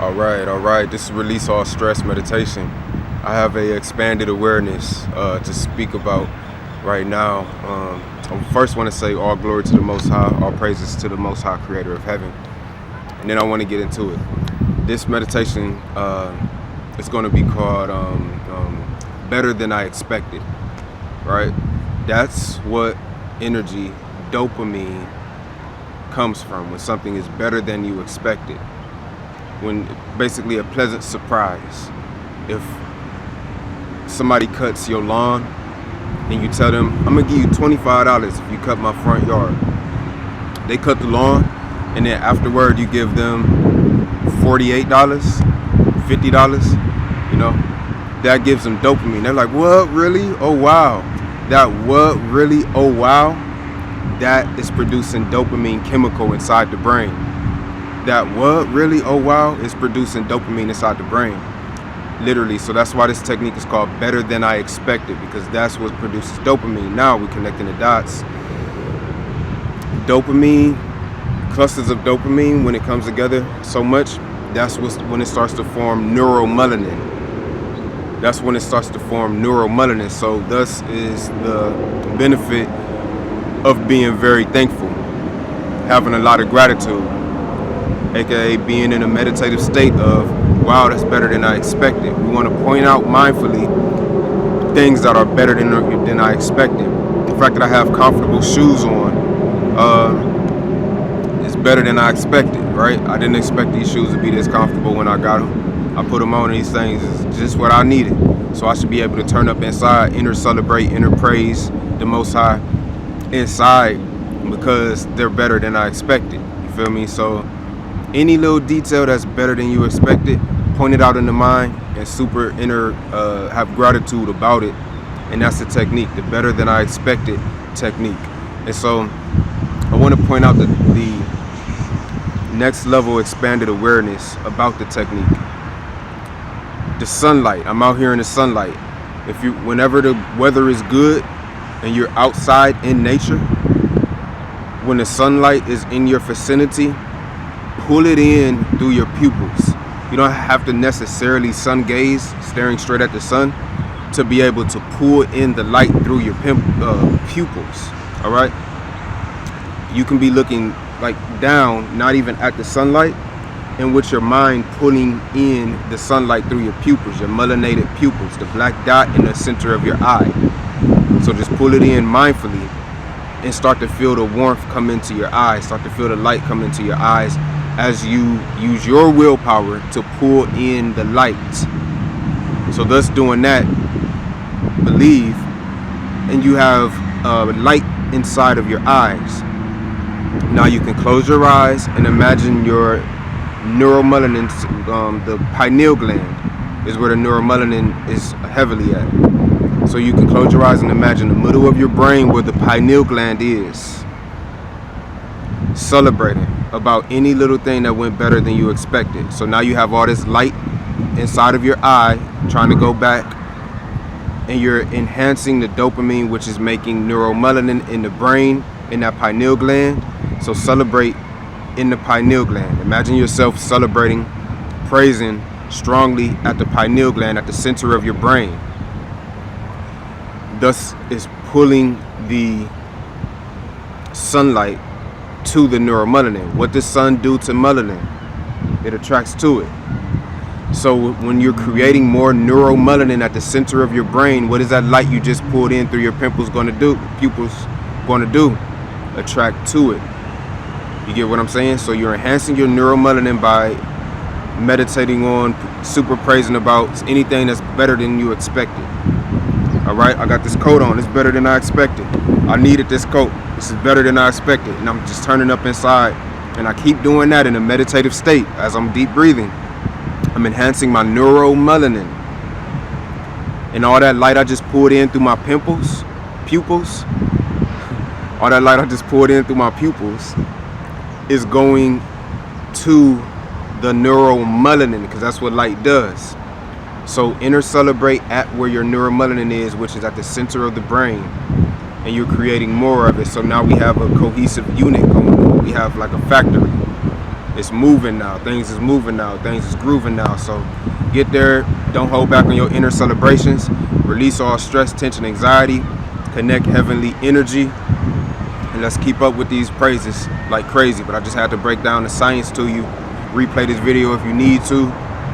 All right. This is Release All Stress Meditation. I have a expanded awareness to speak about right now. I first want to say all glory to the Most High, all praises to the Most High, Creator of heaven. And then I want to get into it. This meditation is going to be called Better Than I Expected, right? That's what energy, dopamine, comes from, when something is better than you expected. When basically a pleasant surprise. If somebody cuts your lawn and you tell them, I'm gonna give you $25 if you cut my front yard. They cut the lawn, and then afterward you give them $48, $50, that gives them dopamine. They're like, what, really? Oh wow. That what, really? Oh wow. That is producing dopamine chemical inside the brain. That what, really? Oh wow, is producing dopamine inside the brain. Literally. So that's why this technique is called Better Than I Expected, because that's what produces dopamine. Now we're connecting the dots. Dopamine, clusters of dopamine, when it comes together so much, that's when it starts to form neuromelanin. That's when it starts to form neuromelanin. So thus is the benefit of being very thankful, having a lot of gratitude, aka being in a meditative state of, wow, that's better than I expected. We want to point out mindfully things that are better than I expected. The fact that I have comfortable shoes on is better than I expected, right? I didn't expect these shoes to be this comfortable when I got them. I put them on, and these things is just what I needed. So I should be able to turn up inside, inner celebrate, inner praise the Most High inside, because they're better than I expected. You feel me? So any little detail that's better than you expected, point it out in the mind and have gratitude about it. And that's the technique, the better than I expected technique. And so I want to point out the next level expanded awareness about the technique. The sunlight. I'm out here in the sunlight. Whenever the weather is good and you're outside in nature, when the sunlight is in your vicinity, pull it in through your pupils. You don't have to necessarily sun gaze, staring straight at the sun, to be able to pull in the light through your pupils. All right. You can be looking like down, not even at the sunlight, and with your mind pulling in the sunlight through your pupils, your melanated pupils, the black dot in the center of your eye. So just pull it in mindfully and start to feel the warmth come into your eyes, start to feel the light come into your eyes as you use your willpower to pull in the light. So thus doing that, believe, and you have light inside of your eyes. Now you can close your eyes and imagine your neuromelanin, the pineal gland is where the neuromelanin is heavily at. So you can close your eyes and imagine the middle of your brain where the pineal gland is, celebrating about any little thing that went better than you expected. So now you have all this light inside of your eye trying to go back, and you're enhancing the dopamine, which is making neuromelanin in the brain, in that pineal gland. So celebrate in the pineal gland. Imagine yourself celebrating, praising strongly at the pineal gland, at the center of your brain. Thus is pulling the sunlight to the neuromelanin. What does sun do to melanin? It attracts to it. So when you're creating more neuromelanin at the center of your brain, what is that light you just pulled in through your pupils going to do? Attract to it. You get what I'm saying? So you're enhancing your neuromelanin by meditating on, super praising about anything that's better than you expected. All right, I got this coat on. It's better than I expected. I needed this coat. This is better than I expected. And I'm just turning up inside. And I keep doing that in a meditative state as I'm deep breathing. I'm enhancing my neuromelanin. And all that light I just pulled in through my pupils, all that light I just pulled in through my pupils is going to the neuromelanin, because that's what light does. So inner celebrate at where your neuromelanin is, which is at the center of the brain, and you're creating more of it. So now we have a cohesive unit going on. We have like a factory. It's moving now. Things is moving now. Things is grooving now. So get there. Don't hold back on your inner celebrations. Release all stress, tension, anxiety. Connect heavenly energy. And let's keep up with these praises like crazy. But I just had to break down the science to you. Replay this video if you need to.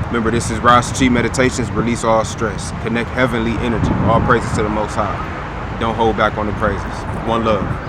Remember, this is Rasta Chi Meditations. Release all stress. Connect heavenly energy. All praises to the Most High. Don't hold back on the praises. One love.